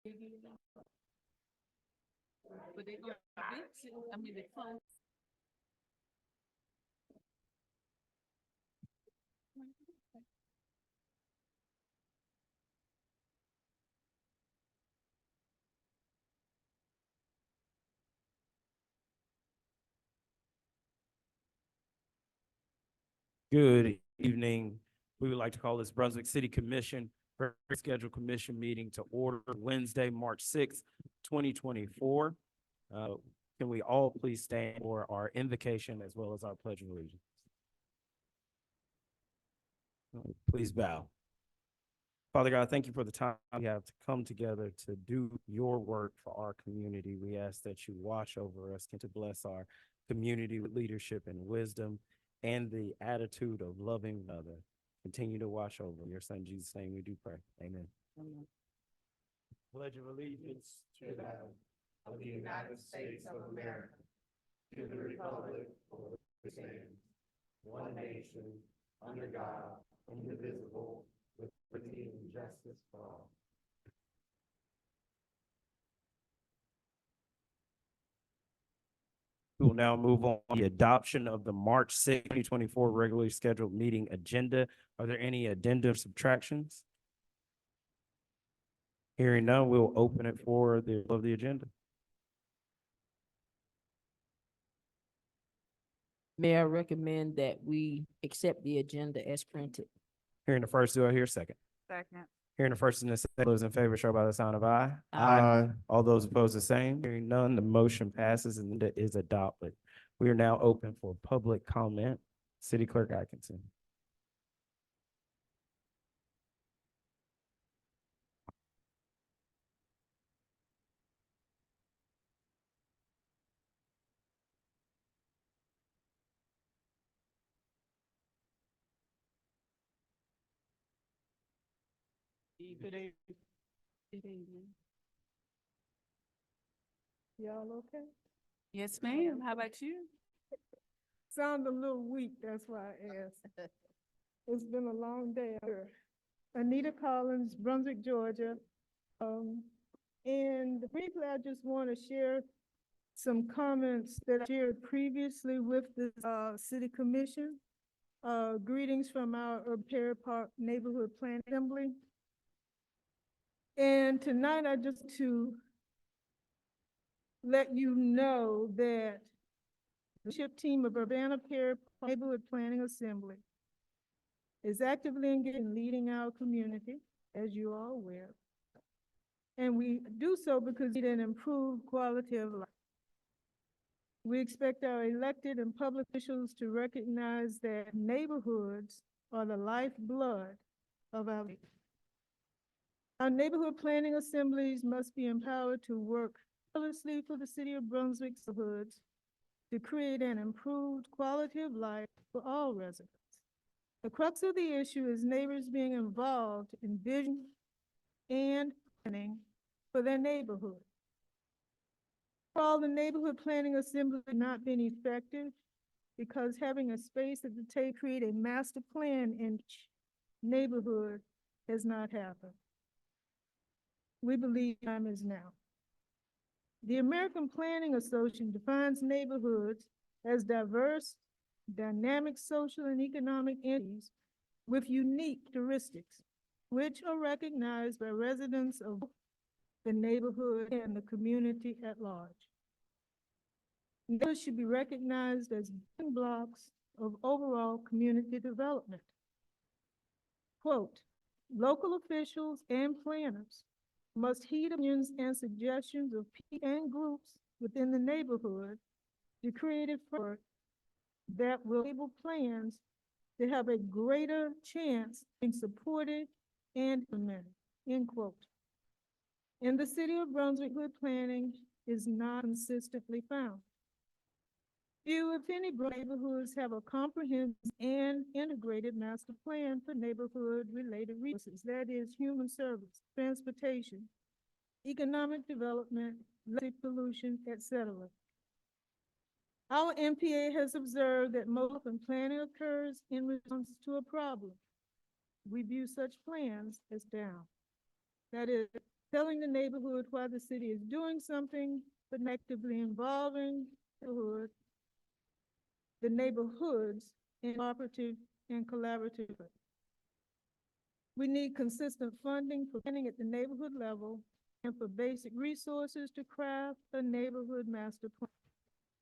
But they go, I mean, they close. Good evening. We would like to call this Brunswick City Commission scheduled commission meeting to order Wednesday, March 6th, 2024. Can we all please stand for our invocation as well as our pledge of allegiance? Please bow. Father God, thank you for the time we have to come together to do your work for our community. We ask that you watch over us and to bless our community with leadership and wisdom and the attitude of loving another. Continue to watch over. In your son Jesus' name we do pray. Amen. Amen. Pledge of allegiance to the flag of the United States of America, to the republic for which it stands, one nation, under God, indivisible, with liberty and justice for all. We will now move on to the adoption of the March 6th, 2024 regularly scheduled meeting agenda. Are there any addendum subtractions? Hearing none, we'll open it for the agenda. Mayor, recommend that we accept the agenda as printed. Hearing the first, do I hear a second? Second. Hearing the first and the second, those in favor show by the sign of aye. Aye. All those opposed, the same. Hearing none, the motion passes and it is adopted. We are now open for public comment. City Clerk Atkinson. Good evening. Good evening. Y'all okay? Yes, ma'am. How about you? Sound a little weak, that's why I asked. It's been a long day out here. Anita Collins, Brunswick, Georgia. And briefly, I just want to share some comments that I shared previously with the City Commission. Greetings from our Pear Park Neighborhood Plan Assembly. And tonight, I just to let you know that the leadership team of Urbana Pear Neighborhood Planning Assembly is actively engaged in leading our community, as you are aware. And we do so because we need an improved quality of life. We expect our elected and public officials to recognize that neighborhoods are the lifeblood of our life. Our neighborhood planning assemblies must be empowered to work tirelessly for the city of Brunswick's neighborhoods to create an improved quality of life for all residents. The crux of the issue is neighbors being involved in vision and planning for their neighborhood. While the neighborhood planning assembly has not been effective because having a space at the table to create a master plan in each neighborhood has not happened. We believe time is now. The American Planning Association defines neighborhoods as diverse, dynamic social and economic entities with unique characteristics, which are recognized by residents of the neighborhood and the community at large. Neighborhoods should be recognized as building blocks of overall community development. Quote, local officials and planners must heed opinions and suggestions of people and groups within the neighborhood to create a framework that will enable plans to have a greater chance in supported and implemented, end quote. In the city of Brunswick, good planning is not consistently found. Few, if any, neighborhoods have a comprehensive and integrated master plan for neighborhood-related resources, that is, human service, transportation, economic development, electric pollution, etc. Our MPA has observed that most often planning occurs in response to a problem. We view such plans as down. That is, telling the neighborhood why the city is doing something, but actively involving the neighborhoods in cooperative and collaborative. We need consistent funding for planning at the neighborhood level and for basic resources to craft a neighborhood master plan.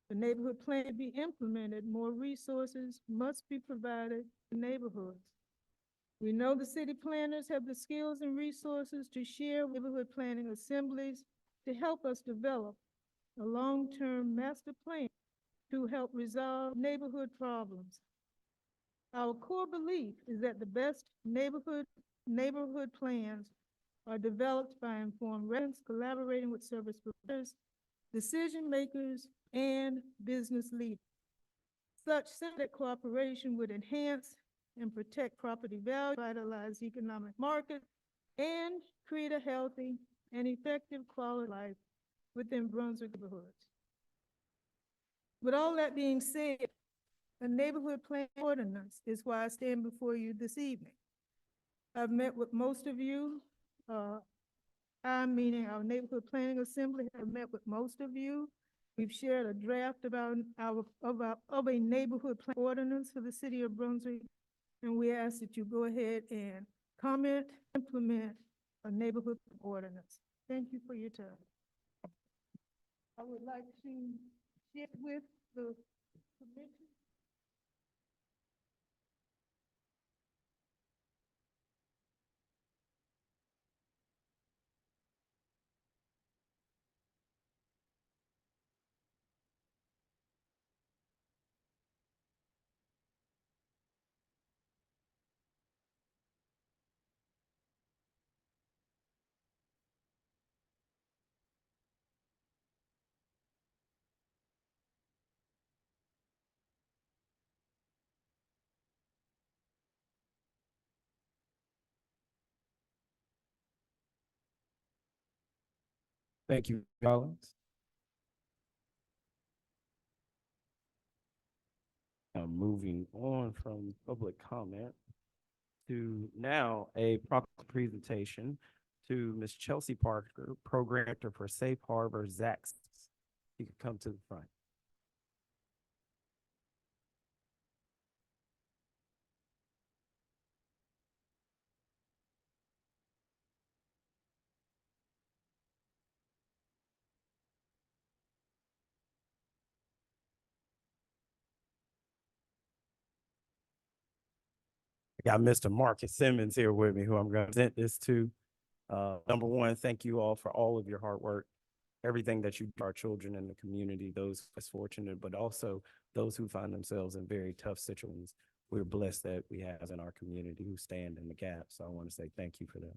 The neighborhood plan to be implemented, more resources must be provided to neighborhoods. We know the city planners have the skills and resources to share with neighborhood planning assemblies to help us develop a long-term master plan to help resolve neighborhood problems. Our core belief is that the best neighborhood plans are developed by informed residents collaborating with service providers, decision makers, and business leaders. Such civic cooperation would enhance and protect property value, vitalize economic markets, and create a healthy and effective quality of life within Brunswick neighborhoods. With all that being said, a neighborhood plan ordinance is why I stand before you this evening. I've met with most of you. Meaning our neighborhood planning assembly, have met with most of you. We've shared a draft about of a neighborhood plan ordinance for the city of Brunswick, and we ask that you go ahead and comment, implement a neighborhood ordinance. Thank you for your time. I would like to share with the commission. Thank you, Collins. Moving on from public comment to now a presentation to Ms. Chelsea Parker, Program Director for Safe Harbor Zax. You can come to the front. I got Mr. Marcus Simmons here with me, who I'm going to present this to. Number one, thank you all for all of your hard work, everything that you do for our children in the community, those less fortunate, but also those who find themselves in very tough situations. We're blessed that we have in our community who stand in the gap. So I want to say thank you for that.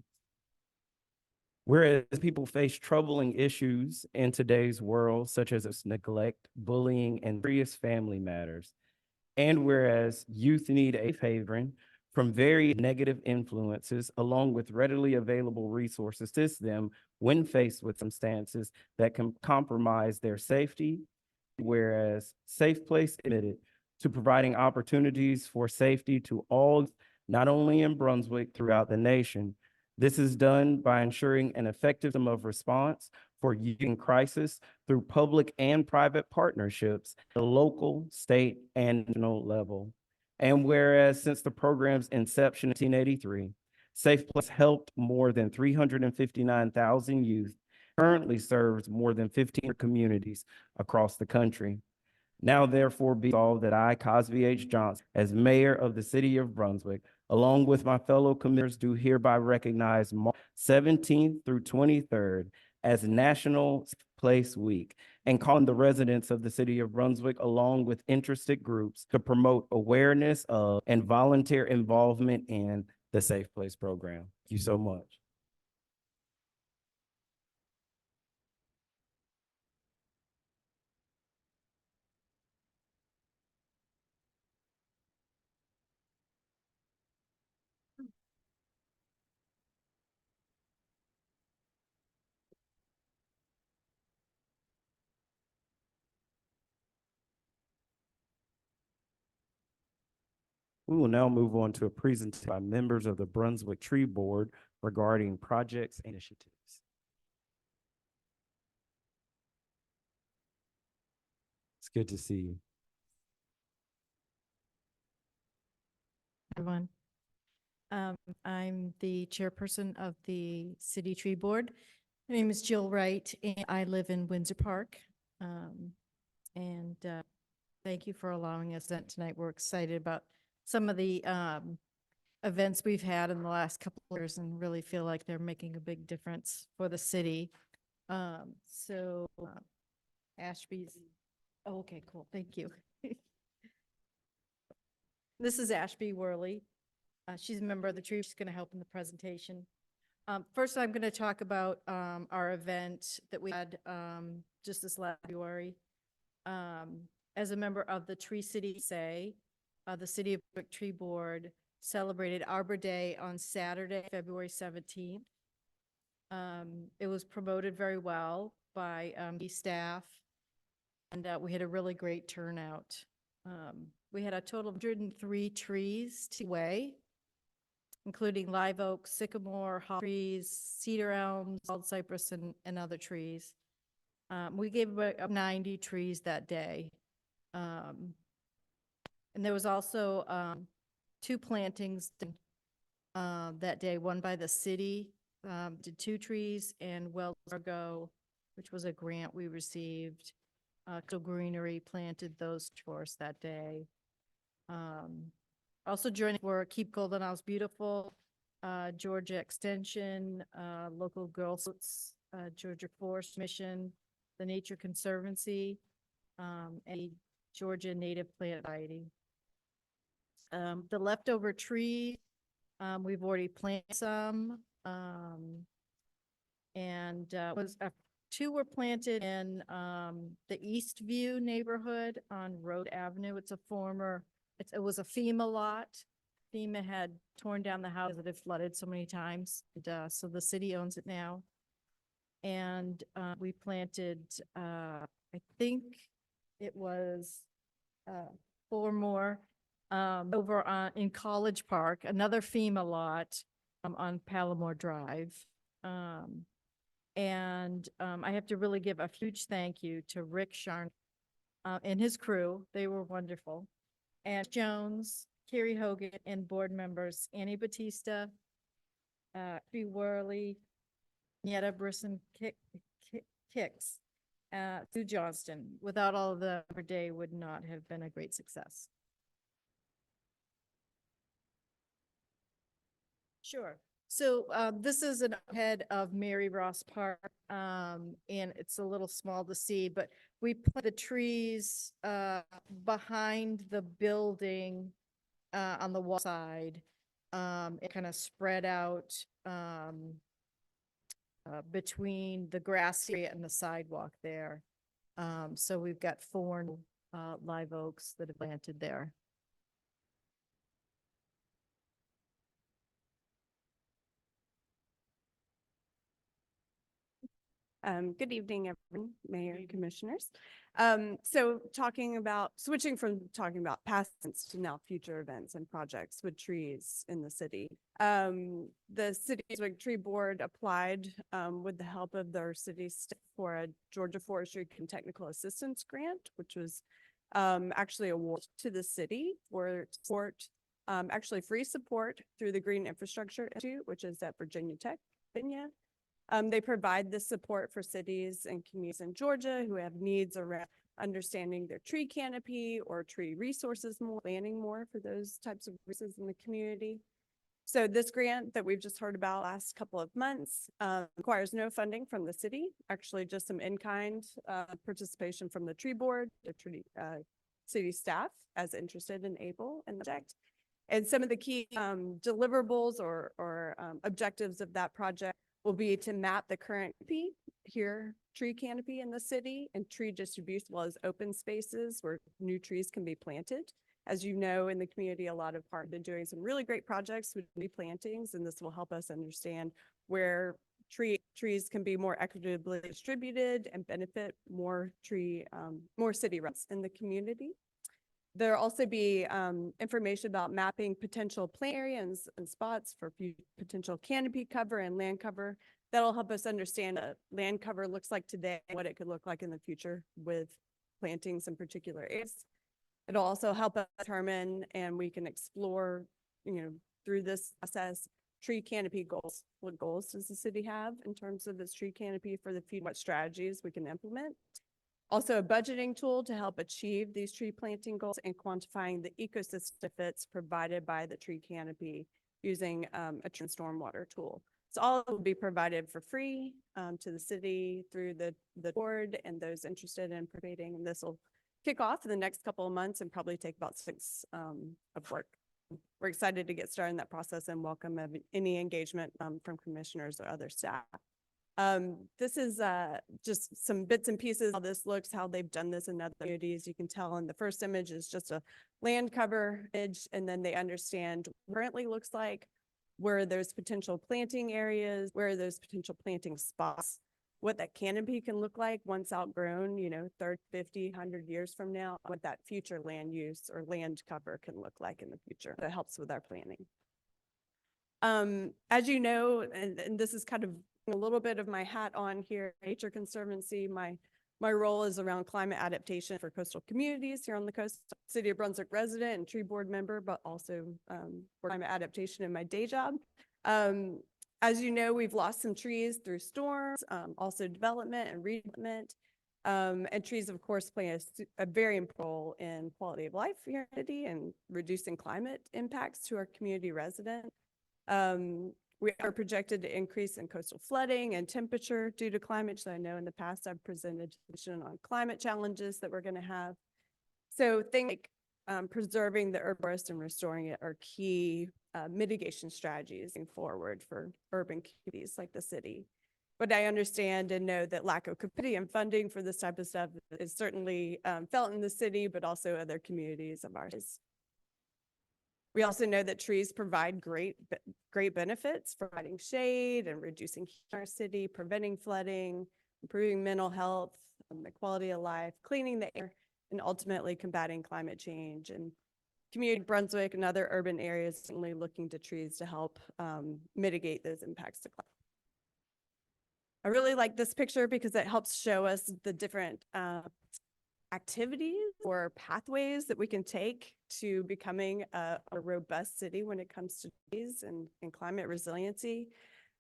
Whereas people face troubling issues in today's world, such as neglect, bullying, and serious family matters, and whereas youth need a haven from very negative influences, along with readily available resources to assist them when faced with circumstances that can compromise their safety, whereas Safe Place is committed to providing opportunities for safety to all, not only in Brunswick, throughout the nation. This is done by ensuring an effective system of response for youth in crisis through public and private partnerships at the local, state, and national level. And whereas since the program's inception in 1983, Safe Place helped more than 359,000 youth, currently serves more than 15 communities across the country. Now therefore be resolved that I, Cosby H. Johnson, as mayor of the city of Brunswick, along with my fellow commissioners, do hereby recognize March 17th through 23rd as National Safe Place Week, and call on the residents of the city of Brunswick, along with interested groups, to promote awareness of and volunteer involvement in the Safe Place program. Thank you so much. We will now move on to a presentation by members of the Brunswick Tree Board regarding projects and initiatives. It's good to see you. Everyone. I'm the chairperson of the City Tree Board. My name is Jill Wright, and I live in Windsor Park. Thank you for allowing us that tonight. We're excited about some of the events we've had in the last couple of years and really feel like they're making a big difference for the city. Ashby's, oh, okay, cool, thank you. This is Ashby Worley. She's a member of the tree. She's going to help in the presentation. First, I'm going to talk about our event that we had just this last February. As a member of the Tree City Say, the City of Brunswick Tree Board celebrated Arbor Day on Saturday, February 17th. It was promoted very well by the staff, and we had a really great turnout. We had a total of 103 trees to weigh, including live oak, sycamore, holly trees, cedar elms, bald cypress, and other trees. We gave about 90 trees that day. And there was also 2 plantings that day, one by the city, did 2 trees, and Wells Fargo, which was a grant we received. So Greenery planted those for us that day. Also joining were Keep Golden Isles Beautiful, Georgia Extension, local Girl Scouts, Georgia Forest Mission, the Nature Conservancy, and Georgia Native Plant Society. The leftover tree, we've already planted some, was 2 were planted in the Eastview neighborhood on Road Avenue. It's a former, it was a FEMA lot. FEMA had torn down the house that had flooded so many times, and, so the city owns it now. And we planted, I think it was 4 more over in College Park, another FEMA lot on Palomar Drive. I have to really give a huge thank you to Rick Sharn and his crew. They were wonderful. And Jones, Carrie Hogan, and board members Annie Batista, B. Worley, Nieta Brisson Kicks, Sue Johnston. Without all of them, our day would not have been a great success. Sure. So this is an head of Mary Ross Park, and it's a little small to see, but we put the trees behind the building on the wall side. It kind of spread out between the grass area and the sidewalk there. So we've got 4 live oaks that have planted there. Good evening, everyone, Mayor and Commissioners. Switching from talking about past events to now future events and projects with trees in the city. The City's Tree Board applied with the help of their city staff for a Georgia Forestry and Technical Assistance Grant, which was actually awarded to the city for support, actually free support through the Green Infrastructure Institute, which is at Virginia Tech, Virginia. They provide this support for cities and communities in Georgia who have needs around understanding their tree canopy or tree resources more, planning more for those types of resources in the community. So this grant that we've just heard about last couple of months requires no funding from the city, actually just some in-kind participation from the tree board, the tree, city staff as interested and able in the project. And some of the key deliverables or objectives of that project will be to map the current tree canopy in the city and tree distribution, as well as open spaces where new trees can be planted. As you know, in the community, a lot of parks have been doing some really great projects with replantings, and this will help us understand where trees can be more equitably distributed and benefit more city residents in the community. There'll also be information about mapping potential plant areas and spots for potential canopy cover and land cover. That'll help us understand what land cover looks like today, what it could look like in the future with planting some particular areas. It'll also help us determine, and we can explore, through this process, tree canopy goals. What goals does the city have in terms of its tree canopy for the future? What strategies we can implement? Also a budgeting tool to help achieve these tree planting goals and quantifying the ecosystem benefits provided by the tree canopy using a tree stormwater tool. So all will be provided for free to the city through the board and those interested in participating. And this will kick off in the next couple of months and probably take about 6 of work. We're excited to get started in that process and welcome any engagement from commissioners or other staff. This is just some bits and pieces, how this looks, how they've done this in other communities. You can tell in the first image is just a land cover image, and then they understand what currently looks like, where there's potential planting areas, where there's potential planting spots, what that canopy can look like once outgrown, 30, 50, 100 years from now, what that future land use or land cover can look like in the future. That helps with our planning. As you know, and this is kind of a little bit of my hat on here, Nature Conservancy, my role is around climate adaptation for coastal communities here on the coast. City of Brunswick resident and tree board member, but also for climate adaptation in my day job. As you know, we've lost some trees through storms, also development and redevelopment. And trees, of course, play a very important role in quality of life here in the city and reducing climate impacts to our community residents. We are projected to increase in coastal flooding and temperature due to climate change. I know in the past I've presented on climate challenges that we're going to have. So things like preserving the urban forest and restoring it are key mitigation strategies going forward for urban communities like the city. But I understand and know that lack of capacity and funding for this type of stuff is certainly felt in the city, but also other communities of ours. We also know that trees provide great benefits, providing shade and reducing heat in our city, preventing flooding, improving mental health, the quality of life, cleaning the air, and ultimately combating climate change. And community Brunswick and other urban areas certainly looking to trees to help mitigate those impacts to climate. I really like this picture because it helps show us the different activities or pathways that we can take to becoming a robust city when it comes to trees and climate resiliency.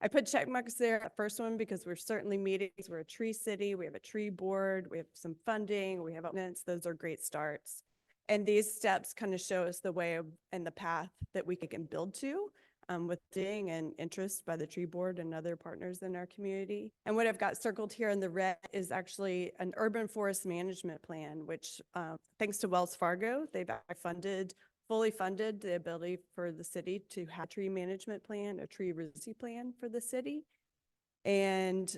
I put check marks there, the first one, because we're certainly meeting. We're a tree city. We have a tree board. We have some funding. We have events. Those are great starts. And these steps kind of show us the way and the path that we can build to with funding and interest by the tree board and other partners in our community. And what I've got circled here in the red is actually an urban forest management plan, which thanks to Wells Fargo, they've fully funded the ability for the city to have a tree management plan, a tree resiliency plan for the city. And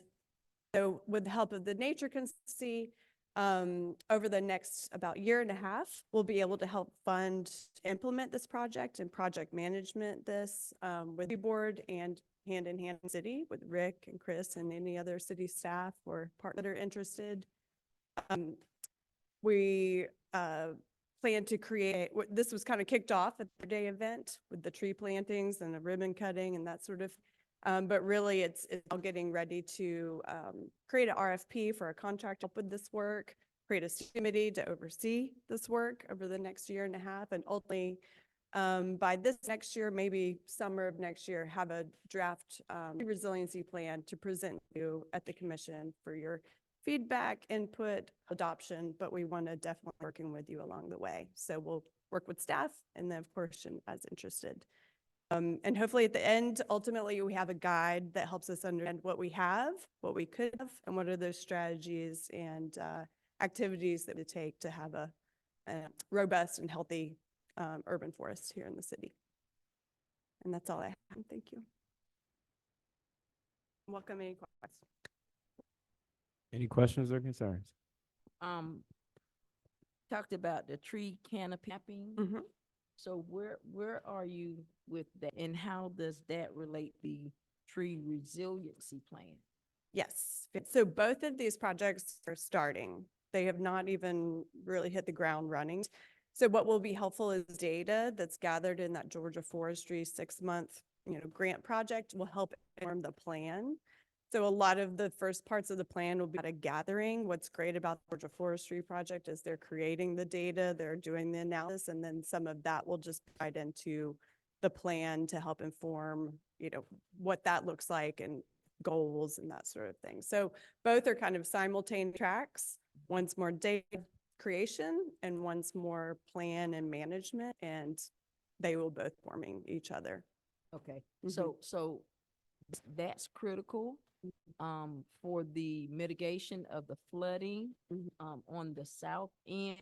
so with the help of the Nature Conservancy, over the next about year and a half, we'll be able to help fund, implement this project and project management this with the board and hand in hand with the city with Rick and Chris and any other city staff or partners that are interested. We plan to create, this was kind of kicked off at the day event with the tree plantings and the ribbon cutting and that sort of, but really it's all getting ready to create an RFP for a contract to help with this work, create a committee to oversee this work over the next year and a half, and ultimately by this next year, maybe summer of next year, have a draft resiliency plan to present to you at the commission for your feedback, input, adoption, but we want to definitely working with you along the way. So we'll work with staff and then of course, as interested. And hopefully at the end, ultimately we have a guide that helps us understand what we have, what we could have, and what are those strategies and activities that we take to have a robust and healthy urban forest here in the city. And that's all I have. Thank you. Welcome any questions. Any questions or concerns? Talked about the tree canopy capping. Mm-hmm. So where are you with that, and how does that relate the tree resiliency plan? Yes. So both of these projects are starting. They have not even really hit the ground running. So what will be helpful is data that's gathered in that Georgia Forestry 6-month, grant project will help inform the plan. So a lot of the first parts of the plan will be data gathering. What's great about the Georgia Forestry Project is they're creating the data, they're doing the analysis, and then some of that will just feed into the plan to help inform, what that looks like and goals and that sort of thing. So both are kind of simultaneous tracks. One's more data creation and one's more plan and management, and they will both forming each other. Okay, Mhm. so that's critical, for the mitigation of the flooding, Mhm. on the south end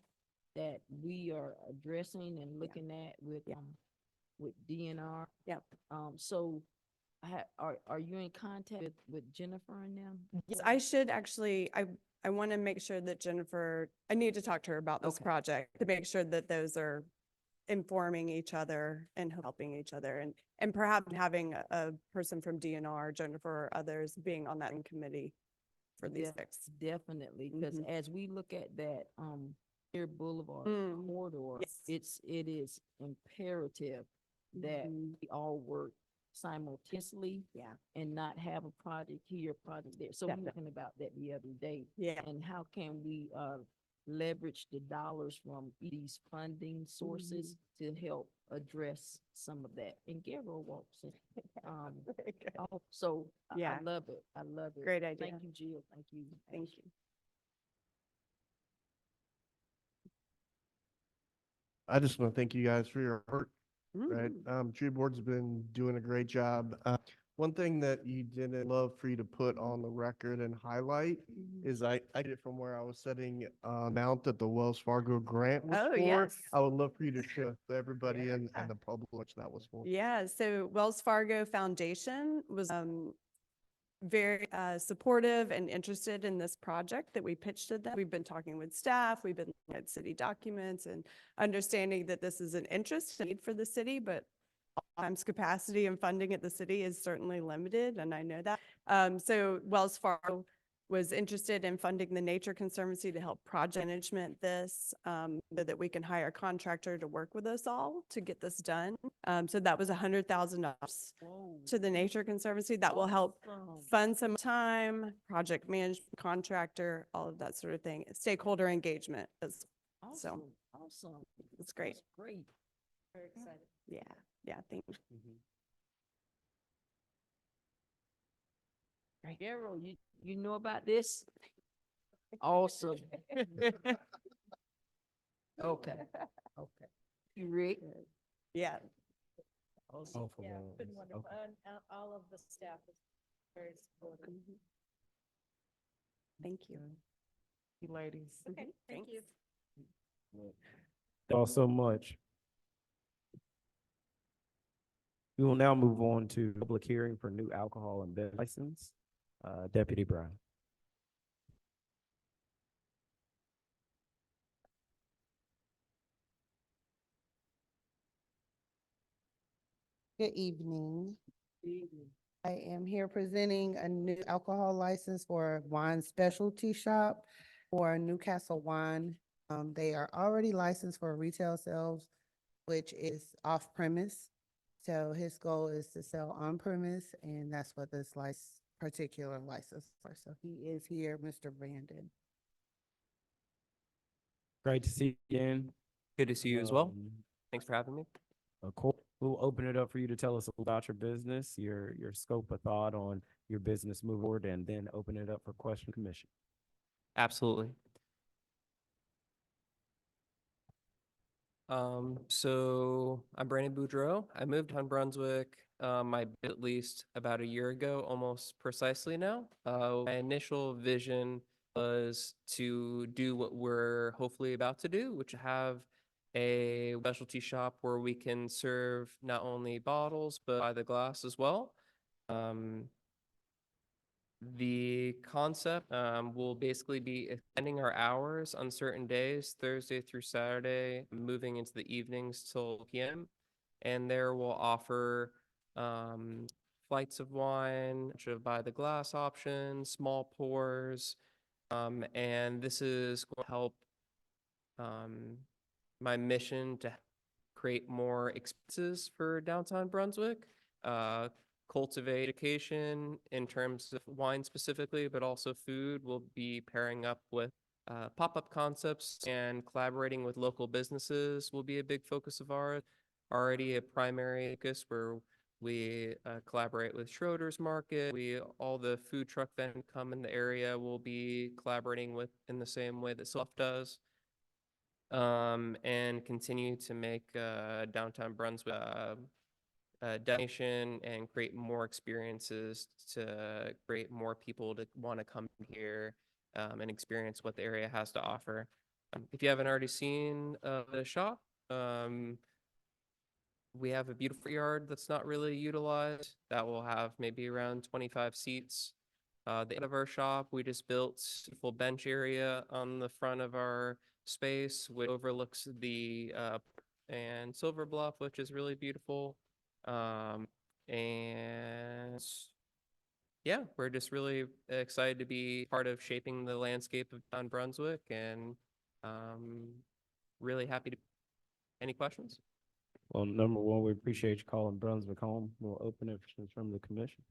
that we are addressing and looking at with DNR. Yep. So are you in contact with Jennifer and them? Yes, I should actually, I want to make sure that Jennifer, I need to talk to her about this Okay. project to make sure that those are informing each other and helping each other, and perhaps having a person from DNR, Jennifer or others being on that committee for these Def- fix. Definitely, because Mhm. as we look at that, Air Boulevard Mm. corridor, Yes. it is imperative that Mhm. we all work simultaneously. Yeah. And not have a project here, project there. So we're Definitely. talking about that the other day. Yeah. And how can we, leverage the dollars from these funding sources to help address some of that? And Gabriel walks in. Very good. So I Yeah. love it. I love it. Great idea. Thank you, Jill. Thank you. Thank Ashley. you. I just want to thank you guys for your work, right? Mhm. Tree Board's been doing a great job. One thing that you didn't love for you to put on the record and highlight Mhm. is I get it from where I was setting amount that the Wells Fargo grant was Oh, for. yes. I would love for you to share with everybody and the public which that was for. Yeah, so Wells Fargo Foundation was very supportive and interested in this project that we pitched to them. We've been talking with staff, we've been looking at city documents and understanding that this is an interest and need for the city, but times capacity and funding at the city is certainly limited, and I know that. So Wells Fargo was interested in funding the Nature Conservancy to help project management this, so that we can hire a contractor to work with us all to get this done. So that was $100,000 Whoa. to the Nature Conservancy. That will help Awesome. fund some time, project management contractor, all of that sort of thing, stakeholder engagement. Awesome. Awesome. It's great. That's great. Very excited. Yeah, thank you. Gabriel, you know about this? Awesome. Okay. Okay. You Rick? Yeah. Awesome. Yeah, it's been wonderful. And all of the staff is very supportive. Thank you. You ladies. Okay, thank you. Y'all so much. We will now move on to public hearing for new alcohol and beverage license. Deputy Brown. Good evening. I am here presenting a new alcohol license for wine specialty shop for Newcastle Wine. They are already licensed for retail sales, which is off premise. So his goal is to sell on premise, and that's what this particular license for. So he is here, Mr. Brandon. Great to see you again. Good to see you as well. Um, Thanks for having me. Of course, we'll open it up for you to tell us about your business, your scope of thought on your business move forward, and then open it up for question commission. Absolutely. So I'm Brandon Boudreau. I moved to Brunswick, at least about a year ago, almost precisely now. My initial vision was to do what we're hopefully about to do, which have a specialty shop where we can serve not only bottles, but by the glass as well. The concept will basically be extending our hours on certain days, Thursday through Saturday, moving into the evenings till PM. And there we'll offer flights of wine, which are by the glass options, small pours. And this is going to help my mission to create more experiences for downtown Brunswick. cultivate education in terms of wine specifically, but also food. We'll be pairing up with pop-up concepts, and collaborating with local businesses will be a big focus of ours. Already a primary focus where we collaborate with Schroeder's Market. All the food truck vendors come in the area will be collaborating with in the same way that Self does. And continue to make downtown Brunswick destination and create more experiences to create more people to want to come here and experience what the area has to offer. If you haven't already seen the shop, we have a beautiful yard that's not really utilized that will have maybe around 25 seats. The end of our shop, we just built a full bench area on the front of our space, which overlooks the and Silver Bluff, which is really beautiful. And yeah, we're just really excited to be part of shaping the landscape of Don Brunswick, and really happy to. Any questions? Well, number one, we appreciate you calling Brunswick home. We'll open it from the commission.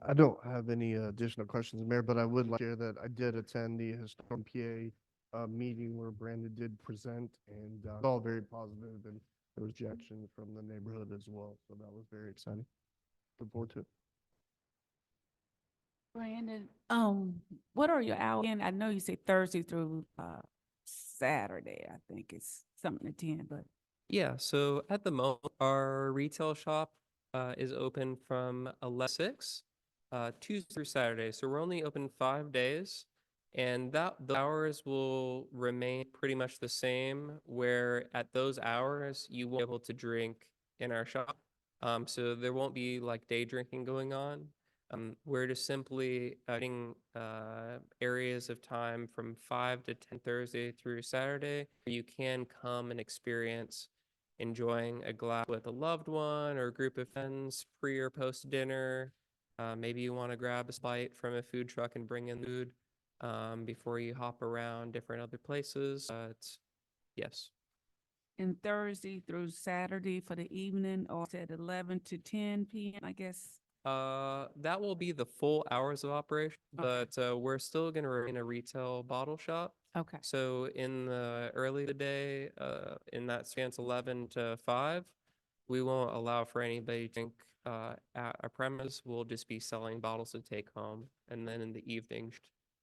I don't have any additional questions, Mayor, but I would like to share that I did attend the Historic PA meeting where Brandon did present, and it was all very positive, and there was reaction from the neighborhood as well. So that was very exciting. Look forward to it. Brandon, what are your hours? And I know you say Thursday through Saturday, I think it's something to 10, but Yeah, so at the moment, our retail shop is open from 11 to 6, Tuesday through Saturday. So we're only open 5 days, and the hours will remain pretty much the same, where at those hours, you won't be able to drink in our shop. So there won't be like day drinking going on. We're just simply adding areas of time from 5 to 10 Thursday through Saturday, where you can come and experience enjoying a glass with a loved one or a group of friends pre or post dinner. Maybe you want to grab a bite from a food truck and bring in food before you hop around different other places. Yes. and Thursday through Saturday for the evening, or it's at 11 to 10 p.m., I guess. That will be the full hours of operation, Okay. but we're still going to remain a retail bottle shop. Okay. So in the early of the day, in that stance 11 to 5, we won't allow for anybody to drink at our premise. We'll just be selling bottles to take home, and then in the evening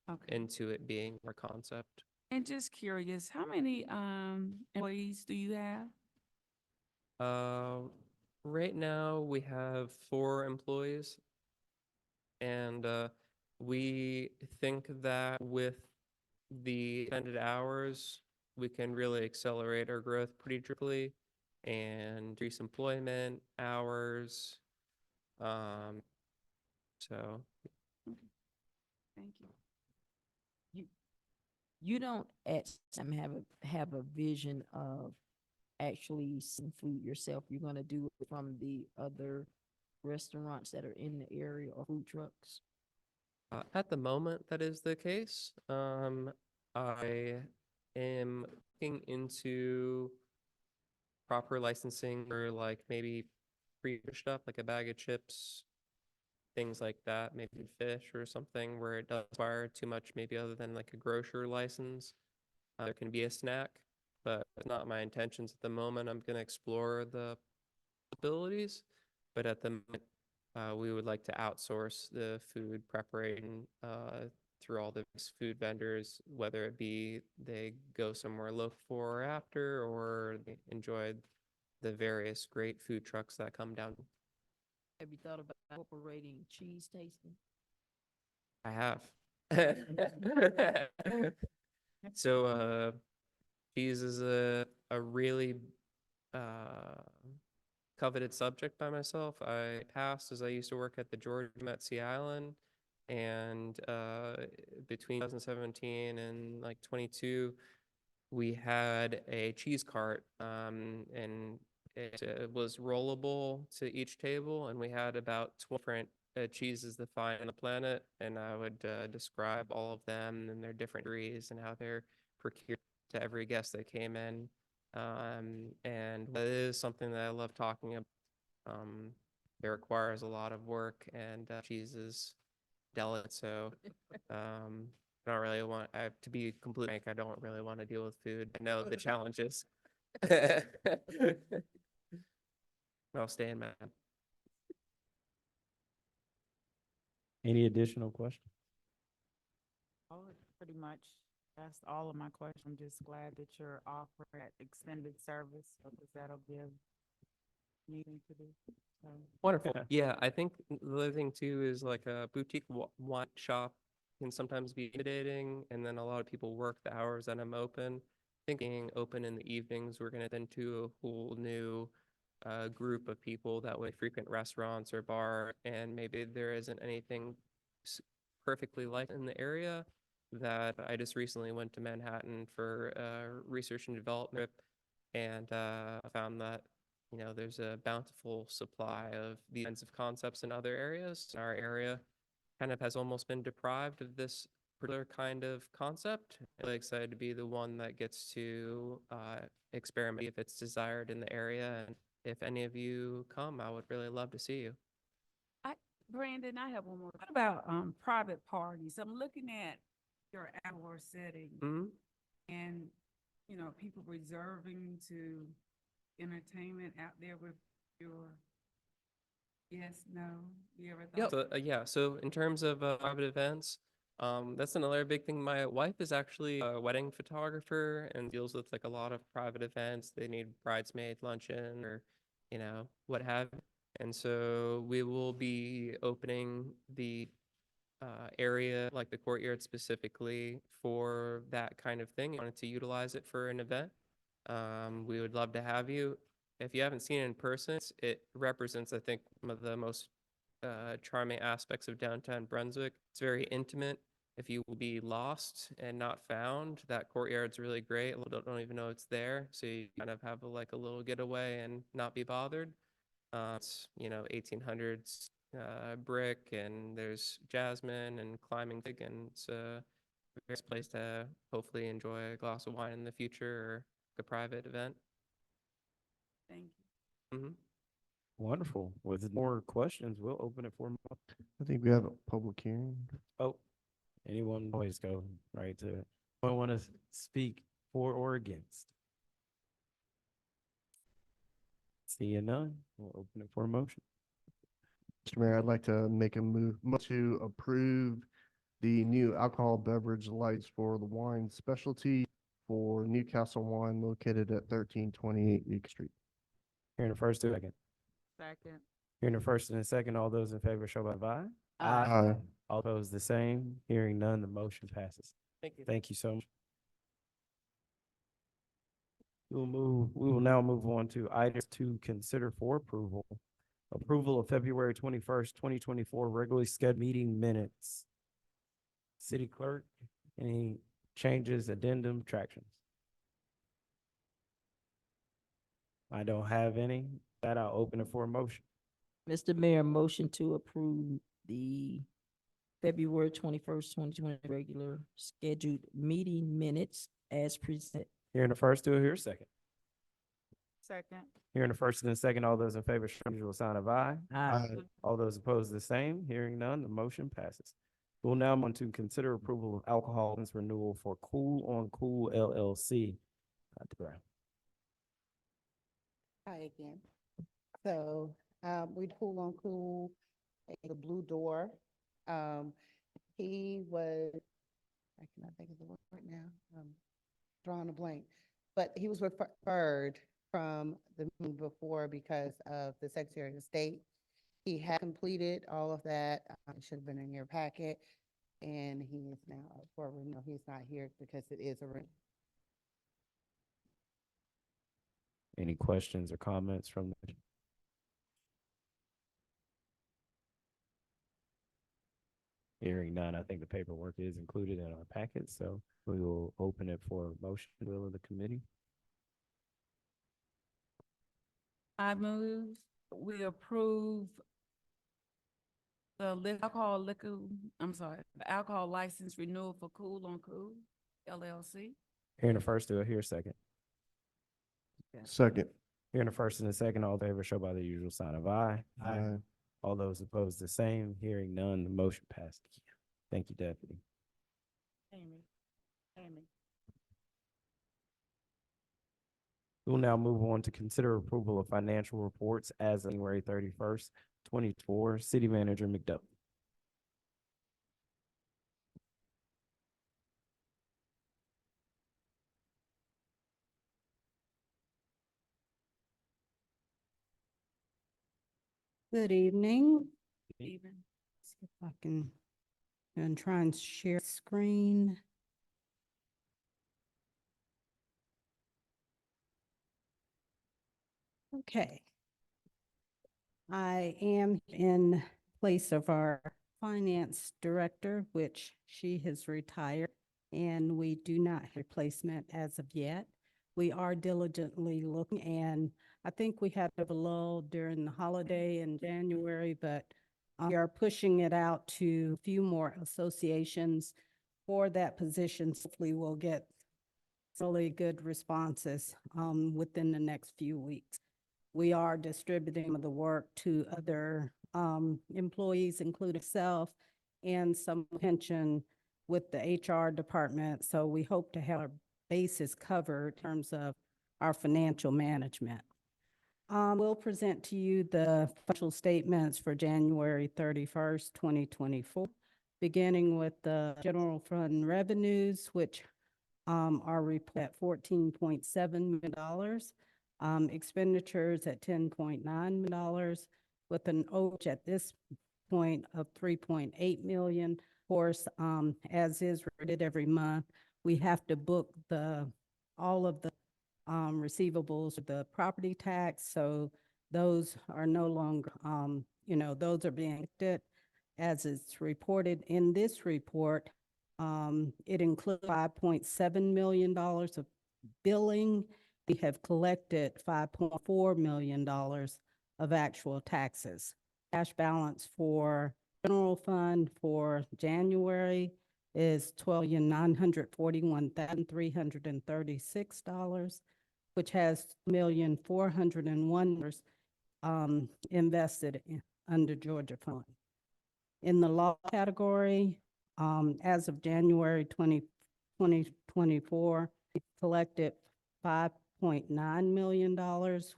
Okay. into it being our concept. And just curious, how many employees do you have? Right now we have 4 employees, and we think that with the extended hours, we can really accelerate our growth pretty dramatically and increase employment hours. So Thank you. You don't at some have a vision of actually some food yourself. You're gonna do it from the other restaurants that are in the area or food trucks. at the moment, that is the case. I am looking into proper licensing for like maybe free stuff, like a bag of chips, things like that, maybe fish or something where it doesn't require too much, maybe other than like a grocer license. There can be a snack, but it's not my intentions at the moment. I'm going to explore the abilities, but at the moment, we would like to outsource the food preparation through all the food vendors, whether it be they go somewhere local for or after, or they enjoy the various great food trucks that come down. Have you thought about incorporating cheese tasting? I have. So, cheese is a really coveted subject by myself. I passed as I used to work at the Georgia at Sea Island, and between 2017 and like 22, we had a cheese cart, and it was rollable to each table, and we had about 12 different cheeses to find on the planet, and I would describe all of them and their different degrees and how they're procured to every guest that came in. And that is something that I love talking about. it requires a lot of work, and cheese is delicate. So I don't really want, to be completely frank, I don't really want to deal with food. I know the challenges. I'll stay in, man. Any additional questions? Oh, pretty much, that's all of my questions. I'm just glad that you're offering that extended service because that'll give needing to do. So, Wonderful. Yeah, I think the other thing too is like a boutique wine shop can sometimes be intimidating, and then a lot of people work the hours that I'm open. Thinking open in the evenings, we're gonna then to a whole new group of people that would frequent restaurants or bar, and maybe there isn't anything perfectly like in the area. That I just recently went to Manhattan for a research and development trip, and found that there's a bountiful supply of these kinds of concepts in other areas. Our area kind of has almost been deprived of this particular kind of concept. I'm really excited to be the one that gets to experiment if it's desired in the area. And if any of you come, I would really love to see you. Brandon, I have one more. What about private parties? I'm looking at your outdoor setting Mhm. and, people reserving to entertainment out there with your, yes, no, you ever Yeah. thought? So, so in terms of private events, that's another big thing. My wife is actually a wedding photographer and deals with like a lot of private events. They need bridesmaid luncheon or, what have you. And so we will be opening the area, like the courtyard specifically for that kind of thing. I wanted to utilize it for an event. We would love to have you. If you haven't seen it in person, it represents, I think, one of the most charming aspects of downtown Brunswick. It's very intimate. If you will be lost and not found, that courtyard's really great. A little don't even know it's there, so you kind of have like a little getaway and not be bothered. It's 1800s brick, and there's jasmine and climbing, and it's a nice place to hopefully enjoy a glass of wine in the future or a private event. Thank you. Hmm. Wonderful. With more questions, we'll open it for. I think we have a public hearing. Oh, anyone always go right to it. I want to speak for or against. Seeing none, we'll open it for a motion. Mr. Mayor, I'd like to make a move to approve the new alcohol beverage lights for the wine specialty for Newcastle Wine located at 1328 Leek Street. Hearing the first, second. Second. Hearing the first and the second, all those in favor show by aye. Aye. All opposed, the same. Hearing none, the motion passes. Thank you. Thank you so much. We will now move on to items to consider for approval. Approval of February 21st, 2024 regularly scheduled meeting minutes. City Clerk, any changes, addendum, tractions? I don't have any. That I'll open it for a motion. Mr. Mayor, motion to approve the February 21st, 2020 regular scheduled meeting minutes as presented. Hearing the first, do I hear a second? Second. Hearing the first and the second, all those in favor, show usual sign of aye. Aye. All those opposed, the same. Hearing none, the motion passes. We'll now want to consider approval of alcohol license renewal for Cool on Cool LLC. Dr. Brown. Hi again. So, we Cool on Cool, the Blue Door. He was, I cannot think of the word right now, drawing a blank. But he was referred from the meeting before because of the Secretary of State. He had completed all of that. It should have been in your packet. And he is now up for renewal. He's not here because it is a renewal. Any questions or comments from the? Hearing none, I think the paperwork is included in our packet, so we will open it for a motion, will of the committee. I move, we approve the alcohol license renewal for Cool on Cool LLC. Hearing the first, do I hear a second? Second. Hearing the first and the second, all in favor show by the usual sign of aye. Aye. All those opposed, the same. Hearing none, the motion passed again. Thank you, Deputy. Amy, Amy. We'll now move on to consider approval of financial reports as of January 31st, 2024. City Manager McDuffie. Good evening. See if I can, and try and share screen. Okay. I am in place of our finance director, which she has retired, and we do not have replacement as of yet. We are diligently looking, and I think we had a lull during the holiday in January, but we are pushing it out to a few more associations for that position. Hopefully we'll get really good responses within the next few weeks. We are distributing the work to other employees, including self, and some pension with the HR department. So we hope to have our bases covered in terms of our financial management. We'll present to you the financial statements for January 31st, 2024, beginning with the general fund revenues, which are reported at $14.7 million. Expenditures at $10.9 million, with an overage at this point of $3.8 million. Of course, as is rated every month, we have to book all of the receivables of the property tax. So those are no longer, those are being did as it's reported in this report. It includes $5.7 million of billing. We have collected $5.4 million of actual taxes. Cash balance for general fund for January is $12,941,336, which has $1,401,000 invested under Georgia Fund. In the law category, as of January 2024, we collected $5.9 million.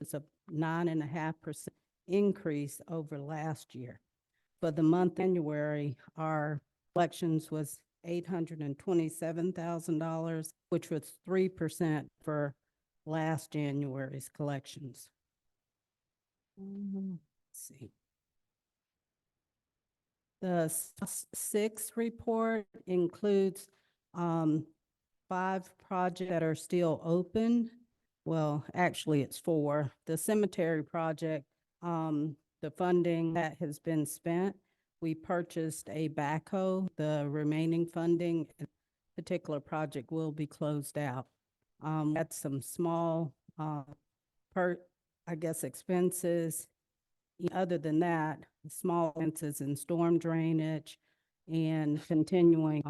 It's a 9.5% increase over last year. For the month of January, our collections was $827,000, which was 3% for last January's collections. Let's see. The 6 report includes 5 projects that are still open. Well, actually, it's 4. The cemetery project, the funding that has been spent, we purchased a backhoe. The remaining funding, particular project will be closed out. That's some small, expenses. Other than that, small expenses in storm drainage and continuing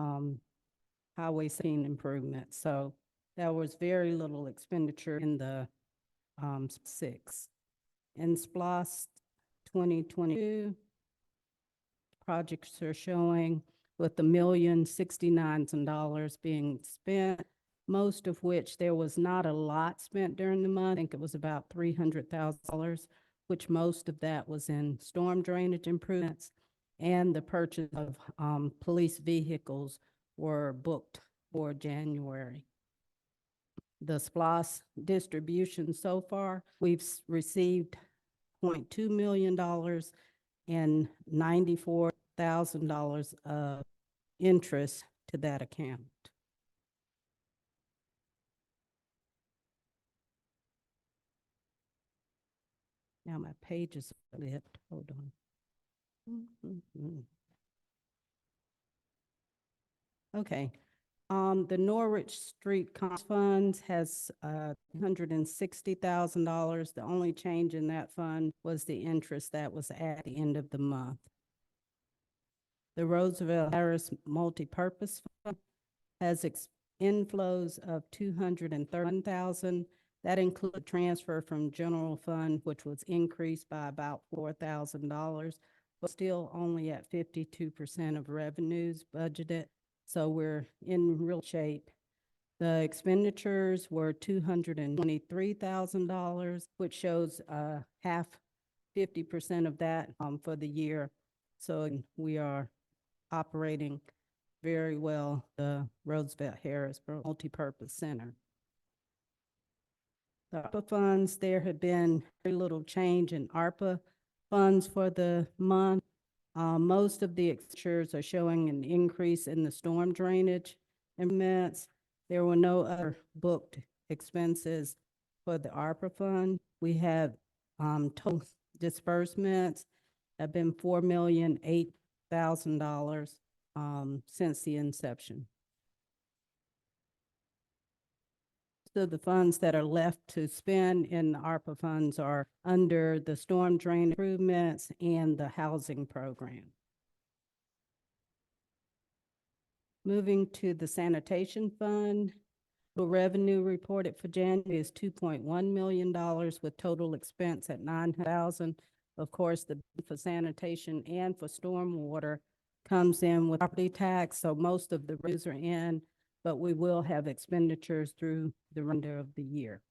highway scene improvement. So there was very little expenditure in the 6. In SPLOST 2022, projects are showing with $1,069,000 being spent, most of which there was not a lot spent during the month. I think it was about $300,000, which most of that was in storm drainage improvements, and the purchase of police vehicles were booked for January. The SPLOS distribution so far, we've received $0.2 million and $94,000 of interest to that account. Now my page is flipped. Hold on. Okay. The Norwich Street Commons Funds has $160,000. The only change in that fund was the interest that was at the end of the month. The Roosevelt Harris Multipurpose Fund has inflows of $231,000. That includes transfer from general fund, which was increased by about $4,000. but still only at 52% of revenues budgeted. So we're in real shape. The expenditures were $223,000, which shows half, 50% of that for the year. So we are operating very well, the Roosevelt Harris Multipurpose Center. The ARPA funds, there had been very little change in ARPA funds for the month. Most of the expenditures are showing an increase in the storm drainage implements. There were no other booked expenses for the ARPA fund. We have total disbursements have been $4,008,000 since the inception. So the funds that are left to spend in the ARPA funds are under the storm drain improvements and the housing program. Moving to the sanitation fund, the revenue reported for January is $2.1 million with total expense at $900,000. Of course, the for sanitation and for stormwater comes in with property tax, so most of the revenues are in, but we will have expenditures through the remainder of the year.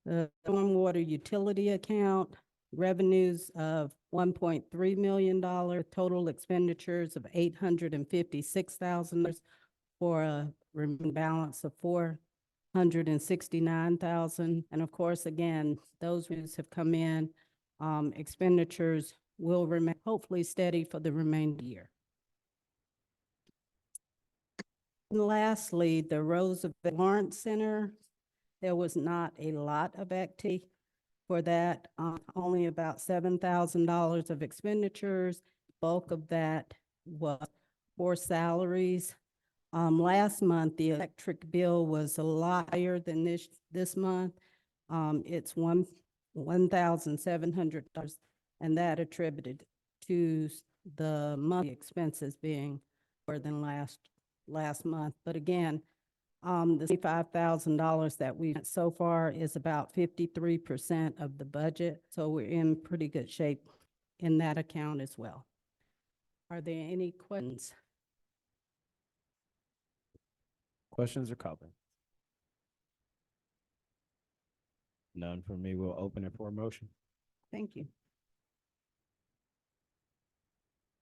The stormwater utility account, revenues of $1.3 million, total expenditures of $856,000 for a remaining balance of $469,000. And of course, again, those revenues have come in. Expenditures will remain hopefully steady for the remainder of the year. And lastly, the Roosevelt Lawrence Center, there was not a lot of activity for that, only about $7,000 of expenditures. Bulk of that was for salaries. Last month, the electric bill was a lot higher than this month. It's $1,700, and that attributed to the monthly expenses being more than last month. But again, the $65,000 that we've so far is about 53% of the budget. So we're in pretty good shape in that account as well. Are there any questions? Questions or comments? None from me. We'll open it for a motion. Thank you.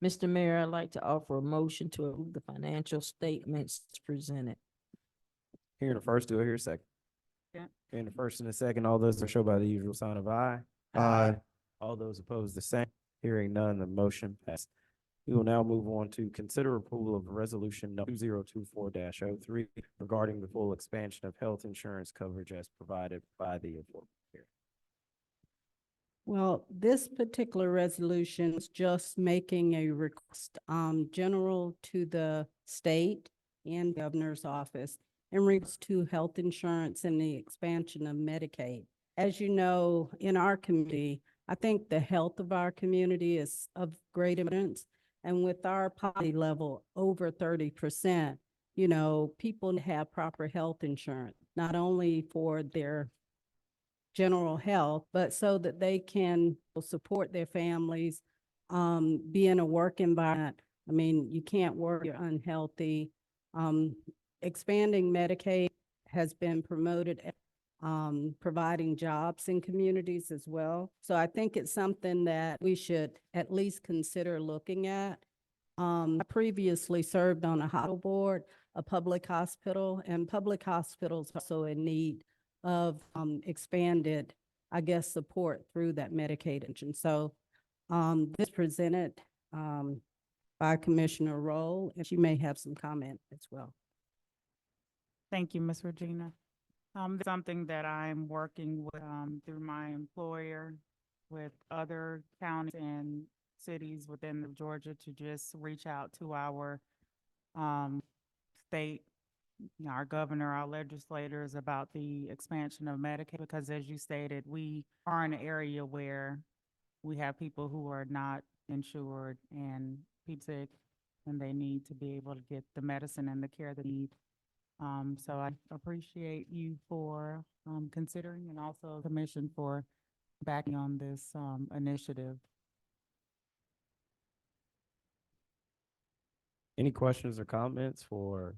Mr. Mayor, I'd like to offer a motion to approve the financial statements presented. Hearing the first, do I hear a second? Yeah. Hearing the first and the second, all those are shown by the usual sign of aye. Aye. All those opposed, the same. Hearing none, the motion passed. We will now move on to consider approval of resolution 2024-03 regarding the full expansion of health insurance coverage as provided by the Affordable Care. Well, this particular resolution is just making a request, general to the state and governor's office in regards to health insurance and the expansion of Medicaid. As you know, in our community, I think the health of our community is of great importance. And with our poverty level over 30%, you know, people have proper health insurance, not only for their general health, but so that they can support their families, be in a work environment. I mean, you can't work, you're unhealthy. Expanding Medicaid has been promoted, providing jobs in communities as well. So I think it's something that we should at least consider looking at. I previously served on a hospital board, a public hospital, and public hospitals also in need of expanded, I guess, support through that Medicaid engine. So this presented by Commissioner Roll, and she may have some comment as well. Thank you, Ms. Regina. Something that I'm working with through my employer with other counties and cities within Georgia to just reach out to our state, our governor, our legislators about the expansion of Medicaid, because as you stated, we are in an area where we have people who are not insured and people sick, and they need to be able to get the medicine and the care they need. So I appreciate you for, considering, and also the commission for backing on this, initiative. Any questions or comments for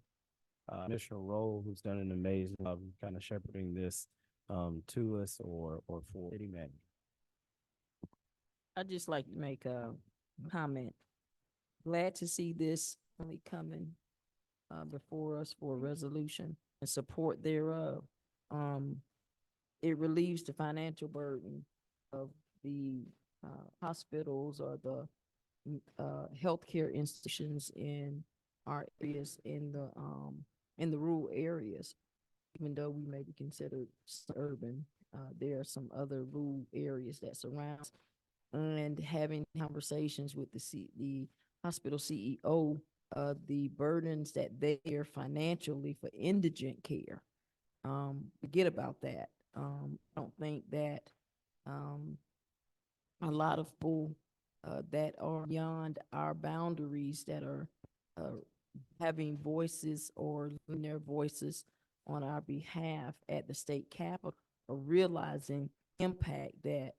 Commissioner Roll, who's done an amazing job kind of shepherding this to us, or for city manager? I'd just like to make a comment. Glad to see this only coming before us for a resolution and support thereof. It relieves the financial burden of the hospitals or the healthcare institutions in our areas in the rural areas. Even though we may be considered urban, there are some other rural areas that surround us. And having conversations with the hospital CEO, the burdens that they bear financially for indigent care. Forget about that. I don't think that a lot of people that are beyond our boundaries that are having voices or losing their voices on our behalf at the state capitol are realizing impact that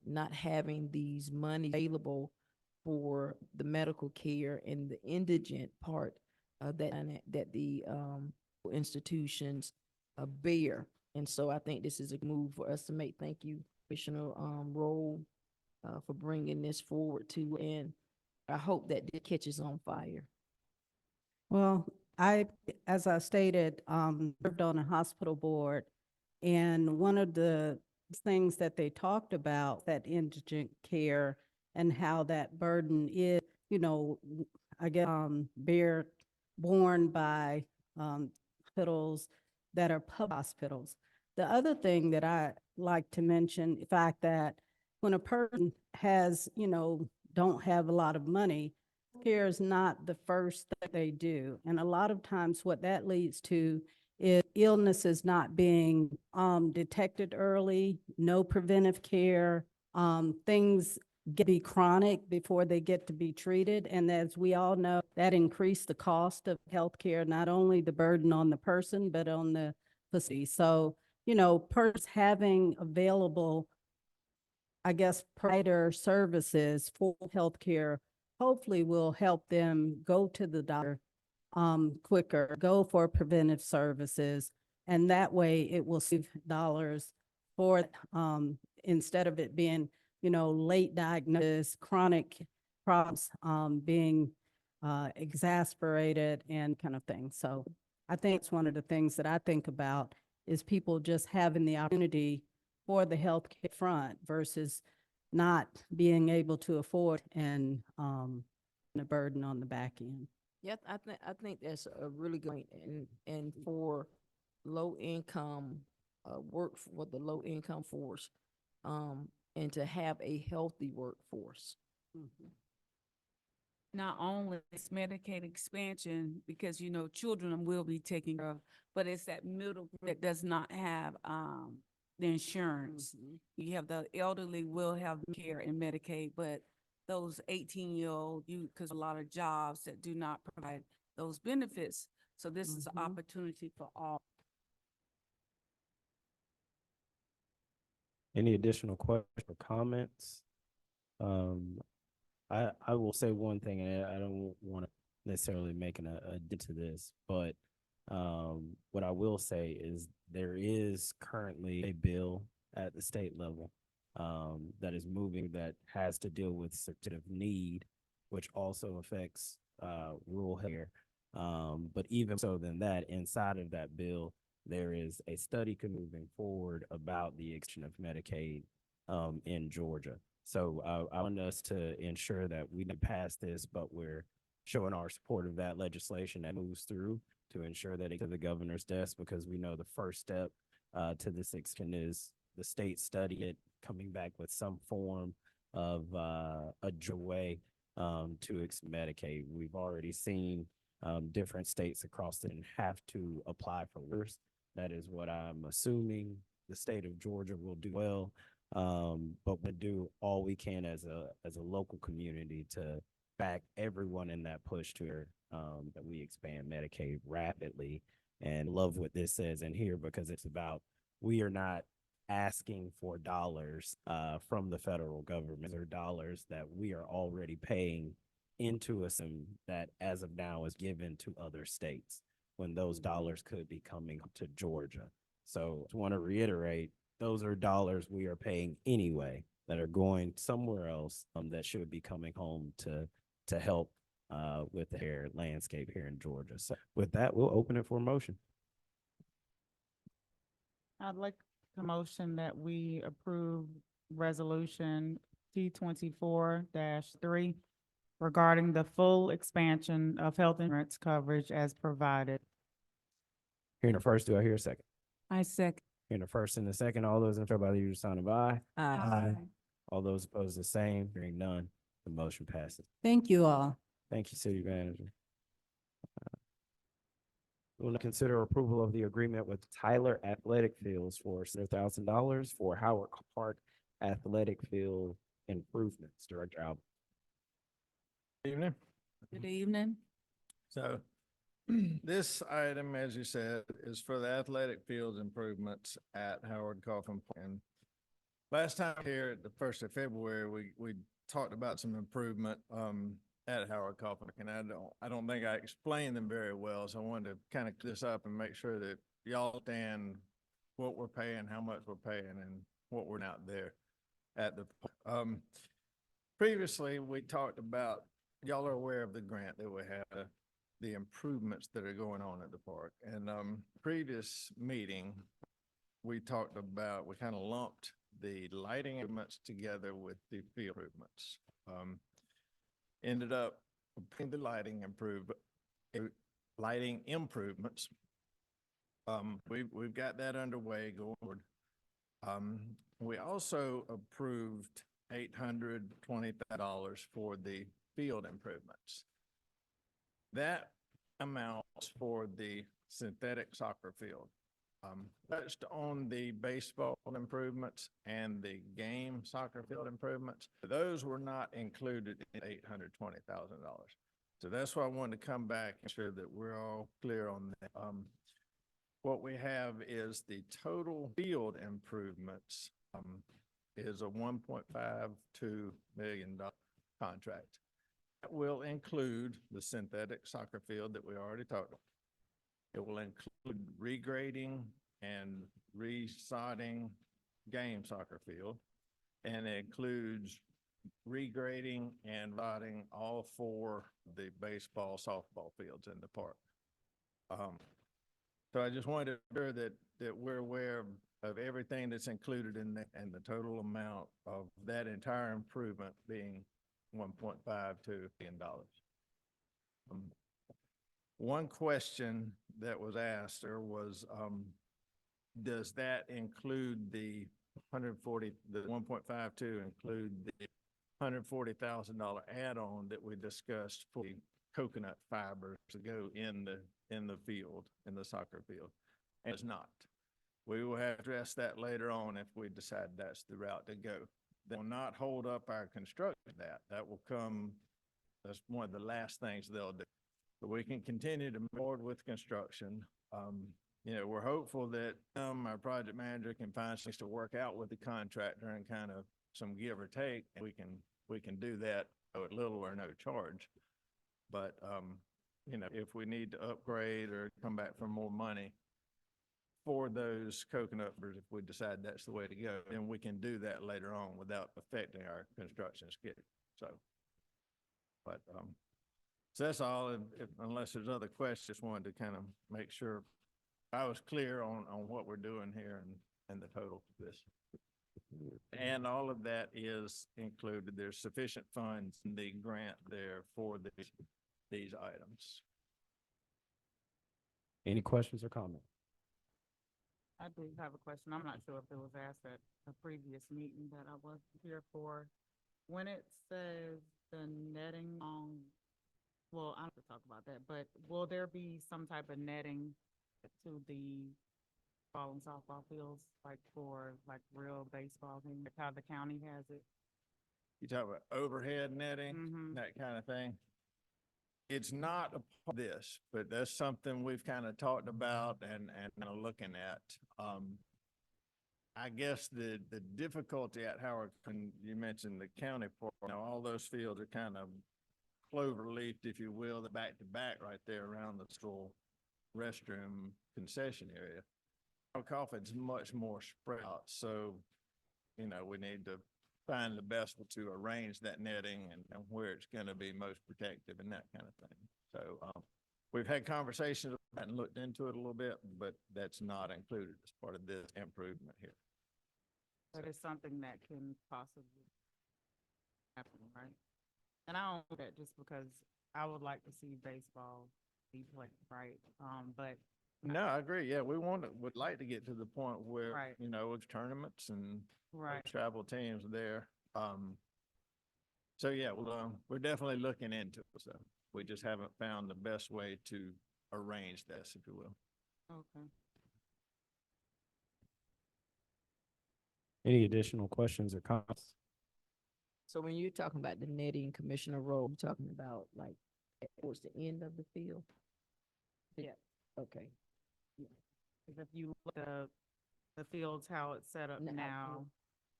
not having these money available for the medical care and the indigent part that the institutions bear. And so I think this is a move for us to make. Thank you, Commissioner Roll, for bringing this forward too. And I hope that it catches on fire. Well, as I stated, served on a hospital board, and one of the things that they talked about, that indigent care and how that burden is, I guess, borne by, hospitals that are public hospitals. The other thing that I like to mention, the fact that when a person has, don't have a lot of money, care is not the first thing they do. And a lot of times what that leads to is illnesses not being detected early, no preventive care, things get to be chronic before they get to be treated. And as we all know, that increased the cost of healthcare, not only the burden on the person, but on the facility. So, having available, I guess, provider services for healthcare hopefully will help them go to the doctor quicker, go for preventive services, and that way it will save dollars for instead of it being, late diagnosis, chronic problems being exasperated and kind of thing. So I think it's one of the things that I think about is people just having the opportunity for the healthcare front versus not being able to afford and the burden on the back end. Yeah, I think that's a really good point. And for low income work for the low income force, and to have a healthy workforce. Not only is Medicaid expansion, because children will be taken care of, but it's that middle group that does not have the insurance. You have the elderly will have care in Medicaid, but those 18-year-old, because a lot of jobs that do not provide those benefits. So this is an opportunity for all. Any additional questions or comments? I will say one thing, and I don't want to necessarily make an addend to this, but what I will say is there is currently a bill at the state level that is moving that has to deal with certificate of need, which also affects rural health. But even so than that, inside of that bill, there is a study moving forward about the extension of Medicaid in Georgia. So I want us to ensure that we don't pass this, but we're showing our support of that legislation that moves through to ensure that it to the governor's desk, because we know the first step to this extension is the state study it, coming back with some form of a way to Medicaid. We've already seen different states across the have to apply for worse. That is what I'm assuming the state of Georgia will do well. But we'll do all we can as a local community to back everyone in that push to that we expand Medicaid rapidly And love what this says in here because it's about, we are not asking for dollars from the federal government or dollars that we are already paying into a system that as of now is given to other states when those dollars could be coming to Georgia. So I want to reiterate, those are dollars we are paying anyway that are going somewhere else that should be coming home to help with the hair landscape here in Georgia. So with that, we'll open it for a motion. I'd like a motion that we approve resolution T24-3 regarding the full expansion of health insurance coverage as provided. Hearing the first, do I hear a second? I second. Hearing the first and the second, all those in favor by the usual sign of aye. Aye. All those opposed, the same. Hearing none, the motion passes. Thank you all. Thank you, City Manager. We'll now consider approval of the agreement with Tyler Athletic Fields for $100,000 for Howard Park Athletic Field improvements. Director Albert. Evening. Good evening. So this item, as you said, is for the athletic fields improvements at Howard Coffin Park. And last time here at the 1st of February, we talked about some improvement at Howard Coffin, and I don't think I explained them very well. So I wanted to kind of clear this up and make sure that y'all understand what we're paying, how much we're paying, and what we're out there at the previously we talked about, y'all are aware of the grant that we have, the improvements that are going on at the park. And previous meeting, we talked about, we kind of lumped the lighting improvements together with the field improvements. Ended up putting the lighting improvements. We've got that underway going forward. We also approved $820,000 for the field improvements. That amounts for the synthetic soccer field. Touched on the baseball improvements and the game soccer field improvements. Those were not included in $820,000. So that's why I wanted to come back and ensure that we're all clear on that. What we have is the total field improvements is a $1.52 million contract. That will include the synthetic soccer field that we already talked about. It will include regrading and resodding game soccer field, and it includes regrading and sodding all 4 of the baseball, softball fields in the park. So I just wanted to ensure that we're aware of everything that's included in that and the total amount of that entire improvement being $1.52 million. One question that was asked there was, does that include the 140, the 1.52 include the $140,000 add-on that we discussed for the coconut fibers to go in the field, in the soccer field? And it's not. We will have to address that later on if we decide that's the route to go. That will not hold up our construction. That will come, that's one of the last things they'll do. But we can continue to move forward with construction. You know, we're hopeful that our project manager can find things to work out with the contractor and kind of some give or take. And we can do that at little or no charge. But you know, if we need to upgrade or come back for more money for those coconut birds, if we decide that's the way to go, then we can do that later on without affecting our construction schedule. So, but so that's all. Unless there's other questions, just wanted to kind of make sure I was clear on what we're doing here and the total for this. And all of that is included. There's sufficient funds in the grant there for these items. Any questions or comments? I do have a question. I'm not sure if it was asked at a previous meeting that I wasn't here for. When it says the netting on, well, I don't have to talk about that, but will there be some type of netting to the ball and softball fields, like for like real baseball thing, like how the county has it? You talk about overhead netting, Mhm. that kind of thing. it's not a part of this, but that's something we've kind of talked about and kind of looking at. I guess the difficulty at Howard, and you mentioned the county park, you know, all those fields are kind of clover leafed, if you will, the back to back right there around the store restroom concession area. Coffin's much more spread out, so, you know, we need to find the best way to arrange that netting and where it's gonna be most protective and that kind of thing. So, we've had conversations and looked into it a little bit, but that's not included as part of this improvement here. But it's something that can possibly happen, right? And I don't do that just because I would like to see baseball be played, right? But No, I agree. Yeah, would like to get to the point where, Right. you know, with tournaments and right, travel teams there. So yeah, well, we're definitely looking into it. So we just haven't found the best way to arrange this, if you will. okay. Any additional questions or comments? So when you're talking about the netting, Commissioner Rowe, you're talking about like towards the end of the field? Yeah. Okay. Because if you look at the fields, how it's set up No, I- now,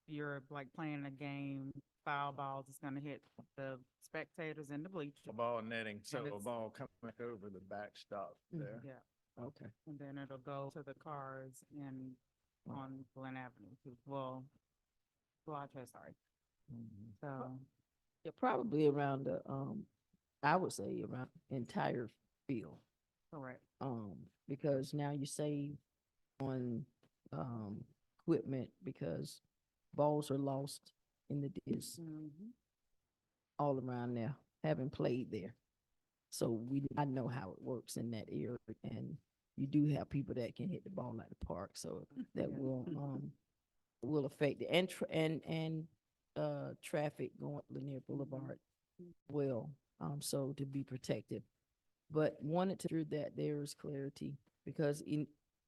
you're like playing a game, foul balls is gonna hit the spectators in the bleachers. A ball netting, so a it's- ball coming over the backstop there. Yeah, Okay. and then it'll go to the cars in, on Glen Avenue, well, sorry. Mhm. So, Yeah, probably around the, I would say around entire field. correct. Because now you save on, equipment because balls are lost in the disc Mhm. all around there, having played there. So I know how it works in that area, and you do have people that can hit the ball at the park, so that Yeah. will affect it, and traffic going up Lanier Boulevard well, so to be protected. But wanted to ensure that there is clarity, because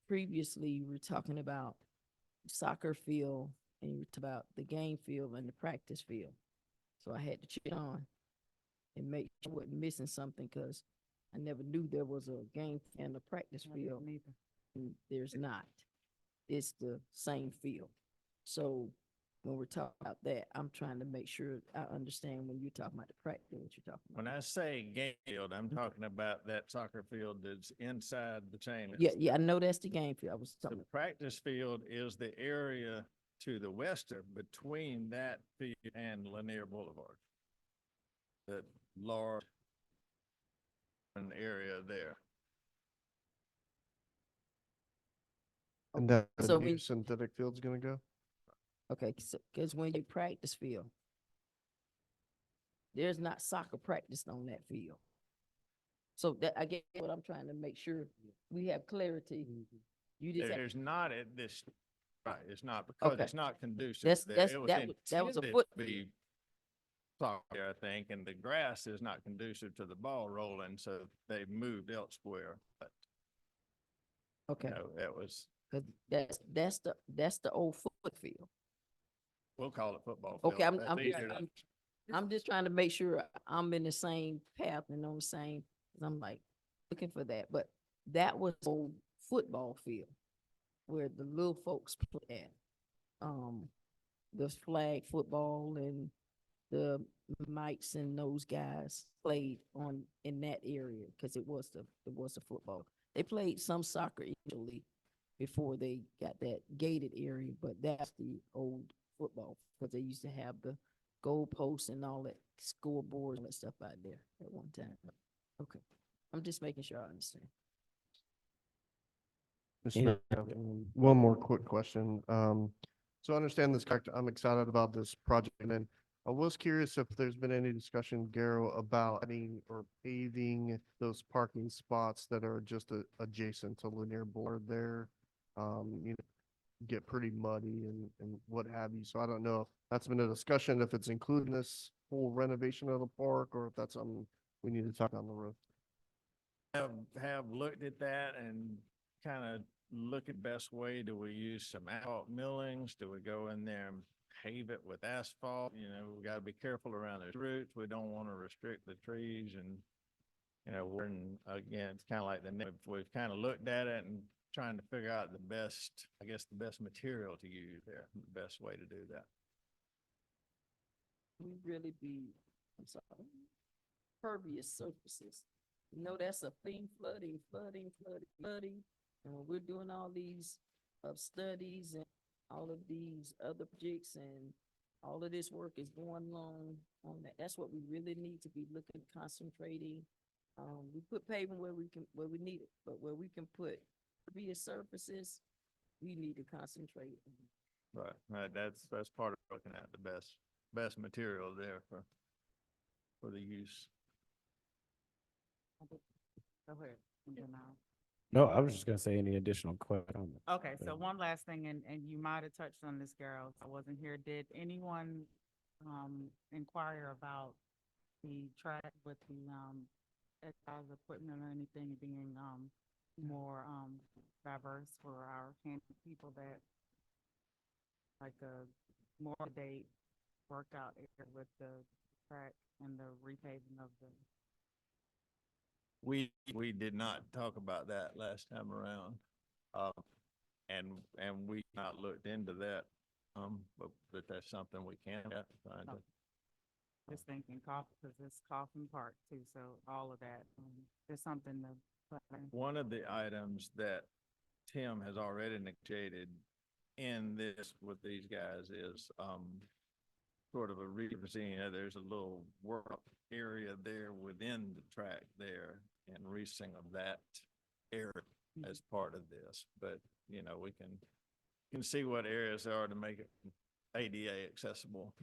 previously we were talking about soccer field, and you talked about the game field and the practice field. So I had to check on and make sure I wasn't missing something, because I never knew there was a game and a practice I field. didn't either. And there's not. It's the same field. So when we're talking about that, I'm trying to make sure I understand when you're talking about the practice, what you're talking When about. I say game field, I'm talking about that soccer field that's inside the chain. Yeah, I know that's the game field. I was The talking, practice field is the area to the western between that field and Lanier Boulevard. The large area there. And that So the we- new synthetic field's gonna go? okay, so, because when you practice field, there's not soccer practice on that field. So that, I get what I'm trying to make sure we have clarity. You just, There's not at this, right, it's not because Okay. it's not conducive. That's- there. that's- It that was a intended foot to be soccer, I think, and the grass is not conducive to the ball rolling, so they moved elsewhere. But, okay, you know, that was, because that's the old foot field. we'll call it football. Okay, field. I'm, That's I'm, just- easier to- I'm just trying to make sure I'm in the same path and on the same, 'cause I'm like looking for that, but that was old football field where the little folks play at. The flag football and the mites and those guys played in that area, because it was the football. They played some soccer initially before they got that gated area, but that's the old football, because they used to have the goal posts and all that scoreboard and that stuff out there at one time. Okay, I'm just making sure I understand. Mr. Mayor, I have, one more quick question. So I understand this correct. I'm excited about this project, and then I was curious if there's been any discussion, Garrow, about adding or paving those parking spots that are just adjacent to Lanier Boulevard there. You know, get pretty muddy and what have you. So I don't know if that's been a discussion, if it's included in this whole renovation of the park, or if that's something we need to talk on the road. Have looked at that and kind of look at best way. Do we use some asphalt millings? Do we go in there and pave it with asphalt? You know, we got to be careful around those roots. We don't want to restrict the trees and you know, again, it's kind of like we've kind of looked at it and trying to figure out the best, I guess, the best material to use there, the best way to do that. We really be, I'm sorry, pervious surfaces. You know, that's a thing, flooding. And when we're doing all these studies and all of these other projects and all of this work is going along on that. That's what we really need to be looking, concentrating. We put pavement where we need it, but where we can put pervious surfaces, we need to concentrate. Right, that's part of looking at the best material there for the use. Go ahead. and then I'll- No, I was just gonna say any additional question. Okay, so one last thing, and you might have touched on this, Carol, I wasn't here. Did anyone, inquire about the track with the, exercise equipment or anything being, more, diverse for our people that like a more date workout area with the track and the repaving of the. We did not talk about that last time around. And we not looked into that. But that's something we can find. Oh. Just thinking cough, because it's Coffin Park too, so all of that, is something to put in. One of the items that Tim has already negotiated in this with these guys is, sort of a representing, there's a little work area there within the track there and reaching of that area as part of this. But, you know, we can see what areas there are to make it ADA accessible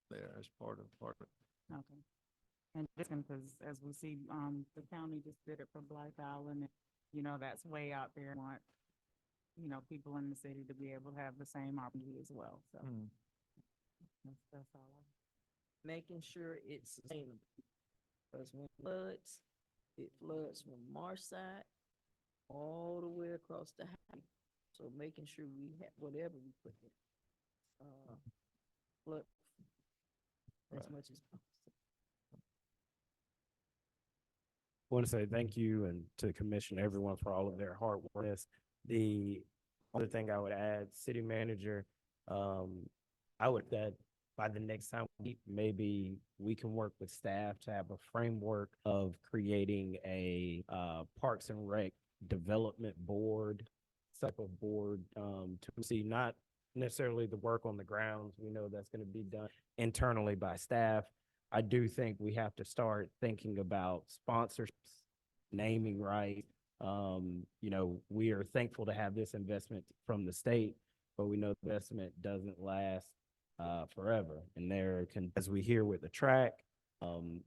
there as part of it. Okay. And just because as we see, the county just did it for Blythe Island, and, you know, that's way out there. Want, you know, people in the city to be able to have the same opportunity as well, so. That's all. Making sure it's sustainable. Because when it floods from Marshside all the way across the highway. So making sure we have whatever we put in, flood as Right. much as possible. I want to say thank you and to the commission, everyone for all of their hard work. The other thing I would add, city manager, I would that by the next time maybe we can work with staff to have a framework of creating a Parks and Rec development board, type of board, to see not necessarily the work on the grounds. We know that's going to be done internally by staff. I do think we have to start thinking about sponsorships, naming right. You know, we are thankful to have this investment from the state, but we know the investment doesn't last forever. And there can, as we hear with the track,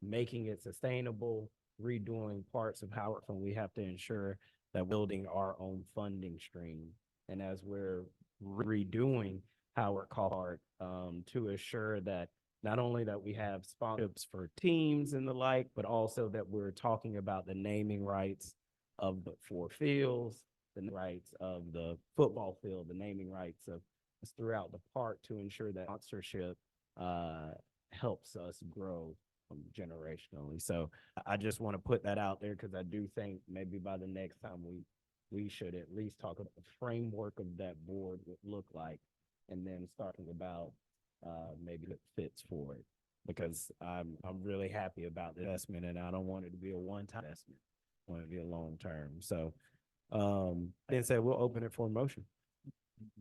making it sustainable, redoing parts of Howard, and we have to ensure that building our own funding stream. And as we're redoing Howard Card, to assure that not only that we have sponsorships for teams and the like, but also that we're talking about the naming rights of the 4 fields, the rights of the football field, the naming rights of throughout the park to ensure that sponsorship helps us grow generationally. So I just want to put that out there because I do think maybe by the next time we should at least talk about the framework of that board would look like, and then starting about maybe the fits for it, because I'm really happy about the investment and I don't want it to be a one-time investment. I want it to be a long term. So then say we'll open it for a motion.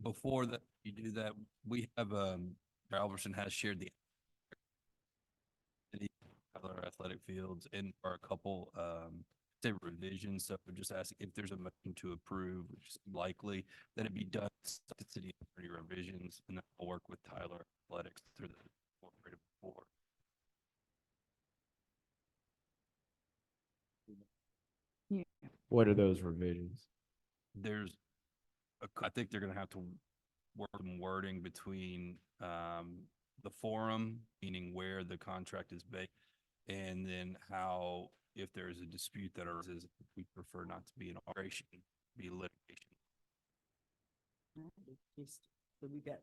Before that, you do that, we have, Alverson has shared the other athletic fields and are a couple, say revisions. So we're just asking if there's a motion to approve, which is likely, that it be done to city attorney revisions, and then I'll work with Tyler Athletics through the incorporated board. Yeah. What are those revisions? There's, I think they're gonna have to work some wording between, the forum, meaning where the contract is based, and then how, if there is a dispute that arises, we prefer not to be an arbitration, be litigation. So we got.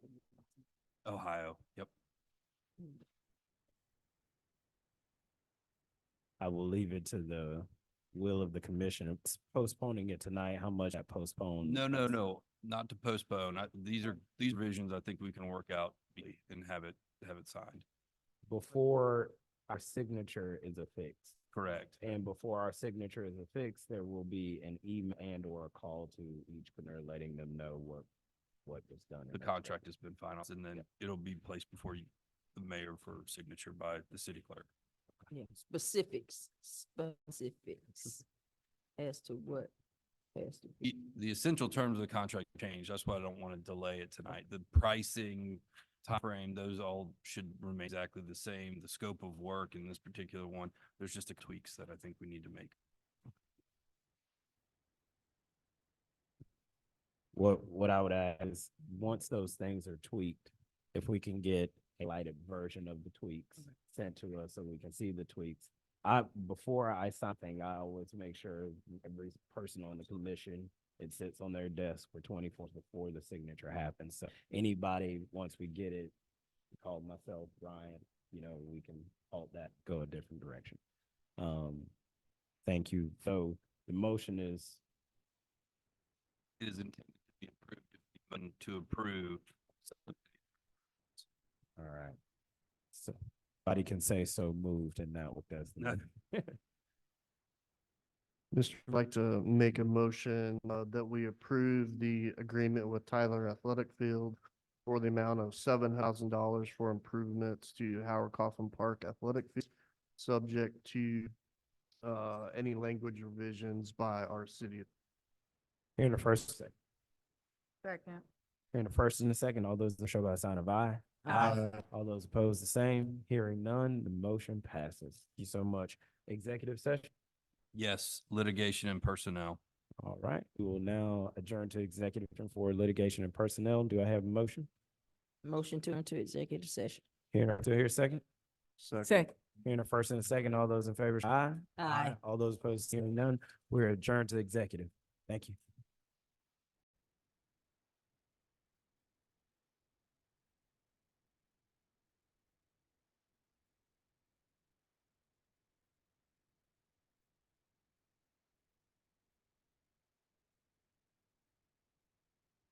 Ohio, yep. I will leave it to the will of the commission. It's postponing it tonight, how much that postponed? No, not to postpone. These revisions, I think we can work out and have it signed. Before our signature is affixed. Correct. And before our signature is affixed, there will be an email and or a call to each partner letting them know what was done. The contract has been finalized, and then Yep. it'll be placed before the mayor for signature by the city clerk. Yeah, specifics as to what has to be. The essential terms of the contract change. That's why I don't want to delay it tonight. The pricing, timeframe, those all should remain exactly the same. The scope of work in this particular one, there's just a tweaks that I think we need to make. What I would add is, once those things are tweaked, if we can get a lighted version of the tweaks sent to us so we can see the tweaks. Before I sign thing, I always make sure every person on the commission, it sits on their desk for 24 hours before the signature happens. So anybody, once we get it, call myself, Ryan, we can halt that, go a different direction. Thank you. So the motion is, It is intended to be approved, but to approve. all right. So somebody can say so moved, and that does. No. Mr. I'd like to make a motion that we approve the agreement with Tyler Athletic Field for the amount of $7,000 for improvements to Howard Coughlin Park Athletic Field, subject to any language revisions by our city. Here in the first second. Second. Here in the first and the second, all those that show by the sign of aye. All those opposed, the same. Hearing none, the motion passes. Thank you so much. Executive session. Yes, litigation and personnel. All right, we will now adjourn to executive session for litigation and personnel. Do I have a motion? Motion to enter executive session. Here, do I hear a second? Second. Here in the first and the second, all those in favor, say aye. Aye. All those opposed, hearing none, we're adjourned to executive. Thank you.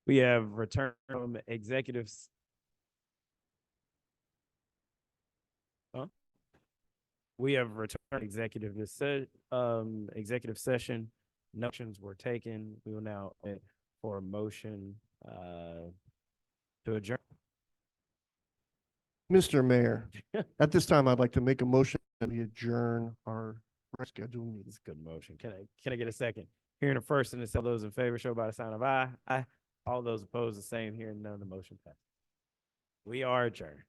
We have returned from executives. We have returned executive session. Notions were taken. We will now for a motion to adjourn. Mr. Mayor, at this time, I'd like to make a motion that we adjourn our scheduled meeting. It's a good motion. Can I get a second? Hearing a first and all those in favor, show by the sign of aye. Aye. All those opposed, the same. Hearing none, the motion passes. We are adjourned.